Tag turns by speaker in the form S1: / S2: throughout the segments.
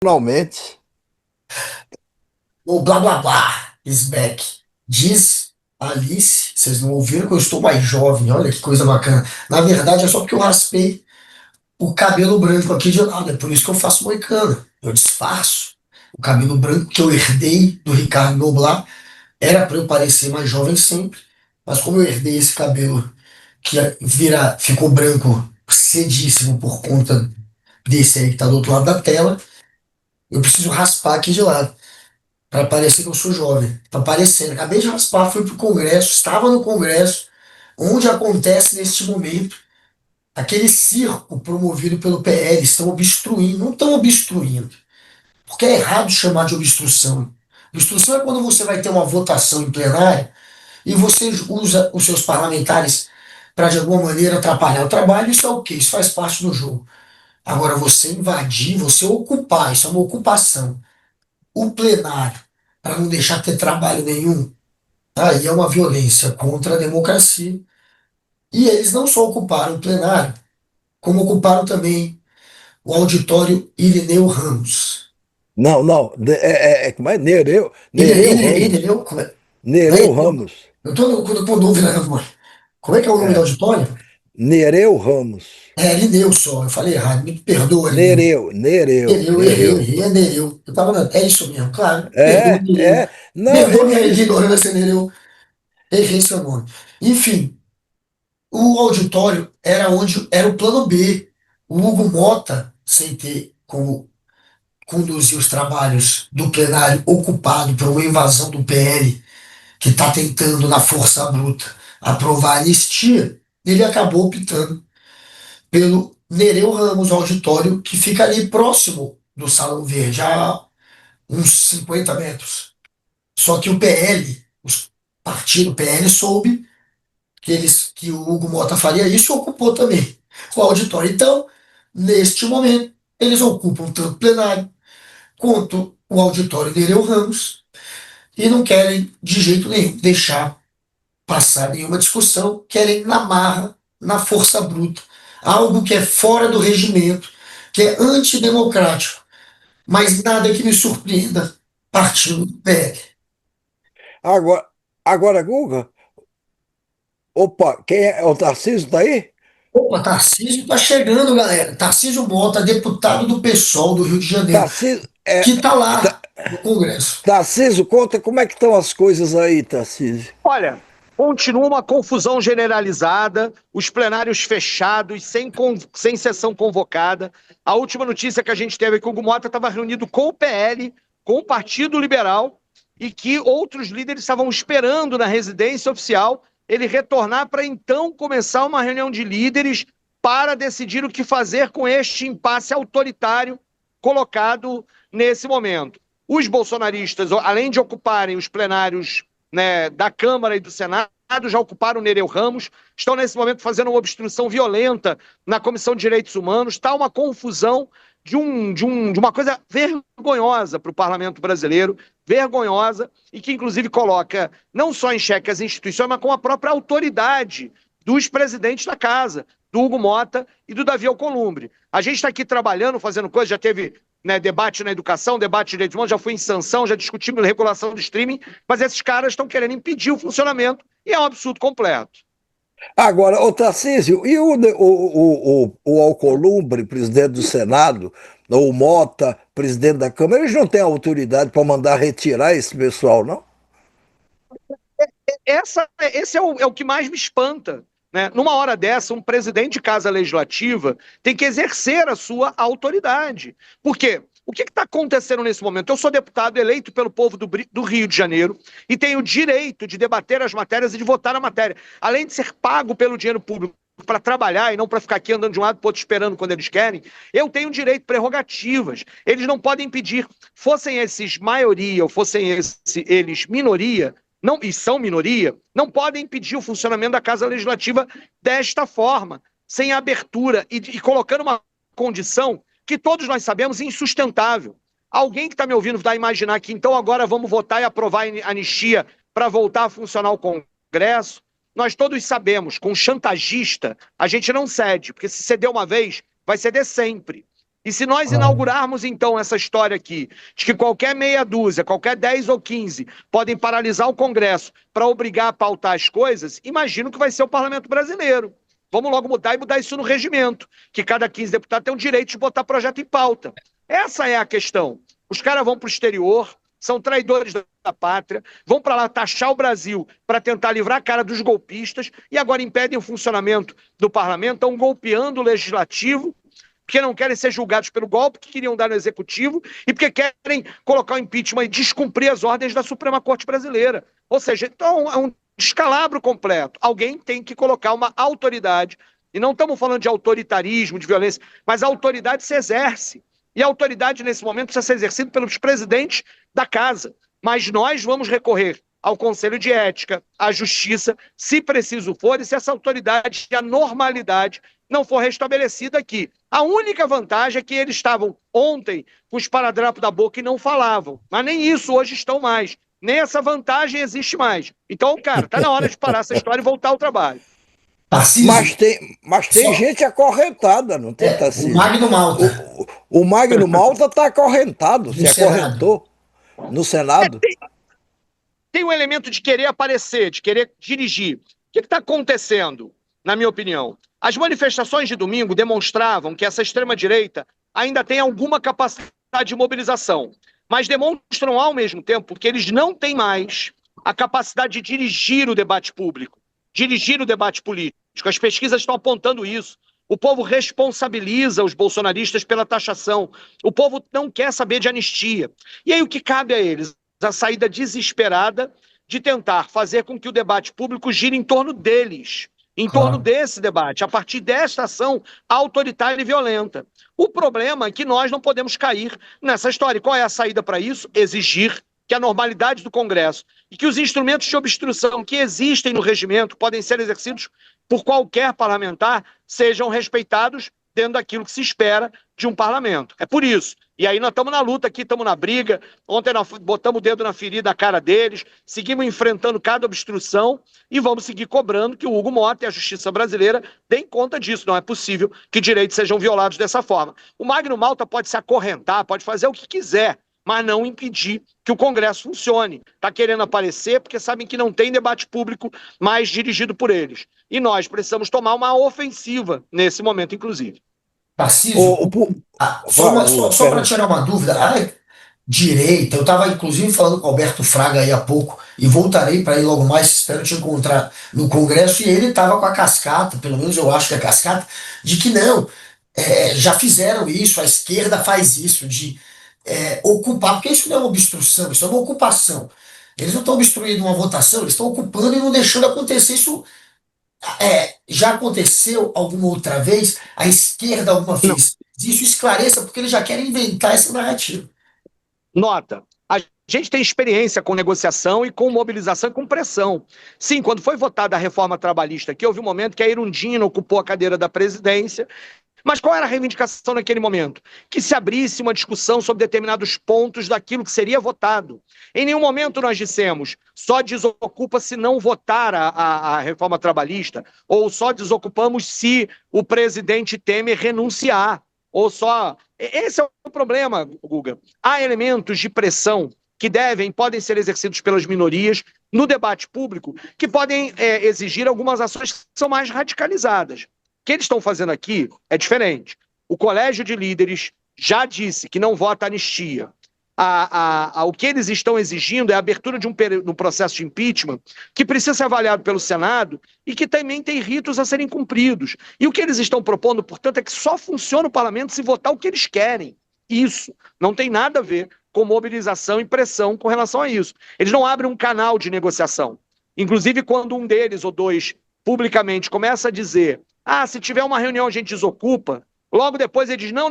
S1: Finalmente.
S2: O blá blá blá is back. Diz a Alice, vocês não ouviram que eu estou mais jovem, olha que coisa bacana. Na verdade é só porque eu raspei o cabelo branco aqui de lado, é por isso que eu faço moicano. Eu disfarço. O cabelo branco que eu herdei do Ricardo Noblat era para eu parecer mais jovem sempre, mas como eu herdei esse cabelo que ficou branco cedíssimo por conta desse aí que está do outro lado da tela, eu preciso raspar aqui de lado. Para parecer que eu sou jovem. Tá parecendo. Acabei de raspar, fui pro Congresso, estava no Congresso, onde acontece neste momento aquele circo promovido pelo PL. Estão obstruindo, não estão obstruindo, porque é errado chamar de obstrução. Obstrução é quando você vai ter uma votação em plenário e você usa os seus parlamentares para de alguma maneira atrapalhar o trabalho. Isso é o quê? Isso faz parte do jogo. Agora, você invadir, você ocupar, isso é uma ocupação. O plenário, para não deixar ter trabalho nenhum. Aí é uma violência contra a democracia. E eles não só ocuparam o plenário, como ocuparam também o auditório Irineu Ramos.
S1: Não, não. Como é? Nereu Ramos.
S2: Irineu, como é? Não é
S1: Nereu
S2: Irineu?
S1: Ramos.
S2: Eu tô com dúvida, né, mano? Como é que é o nome do
S1: É.
S2: auditório?
S1: Nereu Ramos.
S2: É Irineu só, eu falei errado, me perdoa, Irineu. Eu errei,
S1: Nereu.
S2: é Nereu. É isso mesmo, claro, perdoa,
S1: É,
S2: Nereu.
S1: é. Não,
S2: Perdoa
S1: ele
S2: minha
S1: fica.
S2: ignorância, Nereu. Errei seu nome. Enfim, o auditório era onde era o plano B. O Hugo Mota, sem ter como conduzir os trabalhos do plenário ocupado por uma invasão do PL, que está tentando, na força bruta, aprovar a anistia, ele acabou optando pelo Nereu Ramos, auditório, que fica ali próximo do Salão Verde, a uns 50 metros. Só que o PL, o partido PL, soube que o Hugo Mota faria isso e ocupou também o auditório. Então, neste momento, eles ocupam tanto o plenário quanto o auditório de Nereu Ramos e não querem, de jeito nenhum, deixar passar nenhuma discussão, querem na marra, na força bruta, algo que é fora do regimento, que é antidemocrático, mas nada que me surpreenda partindo do PL.
S1: Agora, agora, Guga. Opa, quem é? O Tarcísio tá aí?
S2: Opa, Tarcísio tá chegando, galera. Tarcísio Mota, deputado do PSOL do Rio de Janeiro,
S1: Tarcísio,
S2: que está
S1: Ta-
S2: lá no Congresso.
S1: Tarcísio, conta como é que estão as coisas aí, Tarcísio.
S3: Olha, continua uma confusão generalizada, os plenários fechados, sem sessão convocada. A última notícia que a gente teve é que o Hugo Mota estava reunido com o PL, com o Partido Liberal, e que outros líderes estavam esperando na residência oficial ele retornar para então começar uma reunião de líderes para decidir o que fazer com este impasse autoritário colocado nesse momento. Os bolsonaristas, além de ocuparem os plenários, né, da Câmara e do Senado, já ocuparam o Nereu Ramos, estão nesse momento fazendo uma obstrução violenta na Comissão de Direitos Humanos, está uma confusão de uma coisa vergonhosa para o parlamento brasileiro, vergonhosa, e que inclusive coloca não só em xeque as instituições, mas com a própria autoridade dos presidentes da casa, do Hugo Mota e do Davi Alcolumbre. A gente está aqui trabalhando, fazendo coisas, já teve, né, debate na educação, debate de direitos humanos, já foi em sanção, já discutimos regulação do streaming, mas esses caras estão querendo impedir o funcionamento e é um absurdo completo.
S1: Agora, o Tarcísio, e o Alcolumbre, presidente do Senado, ou o Mota, presidente da Câmara, eles não têm autoridade para mandar retirar esse pessoal, não?
S3: Esse é o que mais me espanta. Né? Numa hora dessa, um presidente de casa legislativa tem que exercer a sua autoridade. Por quê? O que está acontecendo nesse momento? Eu sou deputado eleito pelo povo do Rio de Janeiro e tenho o direito de debater as matérias e de votar a matéria. Além de ser pago pelo dinheiro público para trabalhar e não para ficar aqui andando de um lado para o outro esperando quando eles querem, eu tenho direito, prerrogativas. Eles não podem impedir, fossem esses maioria ou fossem eles minoria, não, e são minoria, não podem impedir o funcionamento da Casa Legislativa desta forma, sem abertura e colocando uma condição que todos nós sabemos insustentável. Alguém que está me ouvindo vai imaginar que então agora vamos votar e aprovar a anistia para voltar a funcionar o Congresso? Nós todos sabemos, com chantagista, a gente não cede, porque se ceder uma vez, vai ceder sempre. E se nós inaugurarmos, então, essa história aqui, de que qualquer meia dúzia, qualquer 10 ou 15 podem paralisar o Congresso para obrigar a pautar as coisas, imagino que vai ser o parlamento brasileiro. Vamos logo mudar e mudar isso no regimento, que cada 15 deputados tem o direito de botar projeto em pauta. Essa é a questão. Os caras vão para o exterior, são traidores da pátria, vão para lá taxar o Brasil para tentar livrar a cara dos golpistas e agora impedem o funcionamento do parlamento, estão golpeando o legislativo, porque não querem ser julgados pelo golpe que queriam dar no executivo e porque querem colocar o impeachment e descumprir as ordens da Suprema Corte Brasileira. Ou seja, então é um descalabro completo. Alguém tem que colocar uma autoridade, e não estamos falando de autoritarismo, de violência, mas a autoridade se exerce. E a autoridade, nesse momento, precisa ser exercida pelos presidentes da casa. Mas nós vamos recorrer ao Conselho de Ética, à Justiça, se preciso for, e se essa autoridade e a normalidade não for restabelecida aqui. A única vantagem é que eles estavam ontem com os esparadrapo da boca e não falavam. Mas nem isso hoje estão mais. Nem essa vantagem existe mais. Então, cara, tá na hora de parar essa história e voltar ao trabalho.
S2: Tarcísio,
S1: Mas tem
S2: só-
S1: gente acorrentada, não tem,
S2: o
S1: Tarcísio?
S2: Magno Malta,
S1: O Magno Malta está acorrentado,
S2: no
S1: se
S2: Senado.
S1: acorrentou no Senado.
S3: Tem um elemento de querer aparecer, de querer dirigir. O que está acontecendo, na minha opinião? As manifestações de domingo demonstravam que essa extrema-direita ainda tem alguma capacidade de mobilização, mas demonstram ao mesmo tempo que eles não têm mais a capacidade de dirigir o debate público, dirigir o debate político. As pesquisas estão apontando isso. O povo responsabiliza os bolsonaristas pela taxação. O povo não quer saber de anistia. E aí o que cabe a eles? A saída desesperada de tentar fazer com que o debate público gire em torno deles, em torno desse debate, a partir desta ação autoritária e violenta. O problema é que nós não podemos cair nessa história. Qual é a saída para isso? Exigir que a normalidade do Congresso e que os instrumentos de obstrução que existem no regimento podem ser exercidos por qualquer parlamentar sejam respeitados dentro daquilo que se espera de um parlamento. É por isso. E aí nós estamos na luta aqui, estamos na briga. Ontem nós botamos o dedo na ferida, a cara deles, seguimos enfrentando cada obstrução e vamos seguir cobrando que o Hugo Mota e a justiça brasileira deem conta disso. Não é possível que direitos sejam violados dessa forma. O Magno Malta pode se acorrentar, pode fazer o que quiser, mas não impedir que o Congresso funcione. Está querendo aparecer porque sabem que não tem debate público mais dirigido por eles. E nós precisamos tomar uma ofensiva nesse momento, inclusive.
S2: Tarcísio,
S1: Vamos,
S2: só para tirar uma dúvida, a direita, eu estava inclusive falando com o Alberto Fraga aí há pouco, e voltarei para ir logo mais, espero te encontrar no Congresso, e ele estava com a cascata, pelo menos eu acho que é a cascata, de que não, já fizeram isso, a esquerda faz isso, de ocupar, porque isso não é uma obstrução, isso é uma ocupação. Eles não estão obstruindo uma votação, eles estão ocupando e não deixando acontecer isso. Já aconteceu alguma outra vez? A esquerda alguma vez? Isso esclareça, porque eles já querem inventar essa narrativa.
S3: Nota, a gente tem experiência com negociação e com mobilização e com pressão. Sim, quando foi votada a reforma trabalhista aqui, houve um momento que a Erundina ocupou a cadeira da presidência. Mas qual era a reivindicação naquele momento? Que se abrisse uma discussão sobre determinados pontos daquilo que seria votado. Em nenhum momento nós dissemos só desocupa se não votar a reforma trabalhista, ou só desocupamos se o presidente Temer renunciar, ou só... Esse é o problema, Guga. Há elementos de pressão que podem ser exercidos pelas minorias no debate público, que podem exigir algumas ações que são mais radicalizadas. O que eles estão fazendo aqui é diferente. O Colégio de Líderes já disse que não vota anistia. O que eles estão exigindo é a abertura de um processo de impeachment que precisa ser avaliado pelo Senado e que também tem ritos a serem cumpridos. E o que eles estão propondo, portanto, é que só funciona o parlamento se votar o que eles querem. Isso não tem nada a ver com mobilização e pressão com relação a isso. Eles não abrem um canal de negociação. Inclusive, quando um deles ou dois publicamente começa a dizer se tiver uma reunião a gente desocupa, logo depois ele diz, não,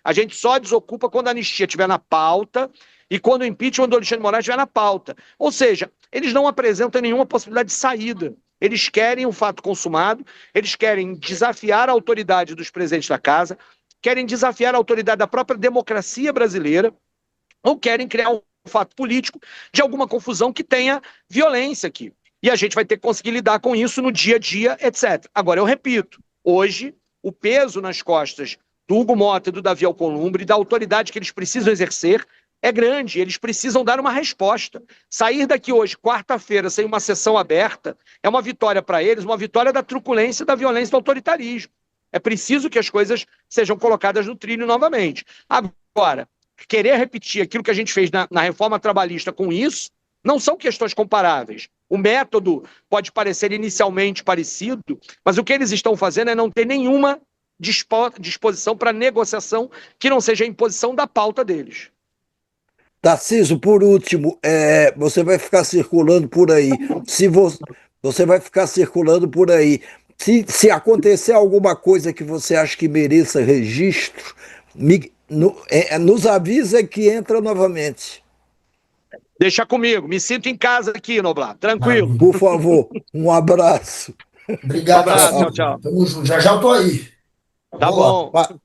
S3: a gente só desocupa quando a anistia estiver na pauta e quando o impeachment do Alexandre de Moraes estiver na pauta. Ou seja, eles não apresentam nenhuma possibilidade de saída. Eles querem o fato consumado, eles querem desafiar a autoridade dos presidentes da casa, querem desafiar a autoridade da própria democracia brasileira, ou querem criar um fato político de alguma confusão que tenha violência aqui. E a gente vai ter que conseguir lidar com isso no dia a dia, etc. Agora, eu repito, hoje, o peso nas costas do Hugo Mota e do Davi Alcolumbre, da autoridade que eles precisam exercer, é grande. Eles precisam dar uma resposta. Sair daqui hoje, quarta-feira, sem uma sessão aberta, é uma vitória para eles, uma vitória da truculência, da violência e do autoritarismo. É preciso que as coisas sejam colocadas no trilho novamente. Agora, querer repetir aquilo que a gente fez na reforma trabalhista com isso, não são questões comparáveis. O método pode parecer inicialmente parecido, mas o que eles estão fazendo é não ter nenhuma disposição para negociação que não seja a imposição da pauta deles.
S1: Tarcísio, por último, você vai ficar circulando por aí. Se você vai ficar circulando por aí. Se acontecer alguma coisa que você acha que mereça registro, nos avisa que entra novamente.
S3: Deixa comigo, me sinto em casa aqui, Noblar, tranquilo.
S1: Por favor, um abraço.
S2: Obrigado,
S3: Um abraço,
S2: Tarcísio.
S3: tchau, tchau.
S2: Tamo junto. Já já eu tô aí.
S3: Tá
S2: Vamos lá.
S3: bom.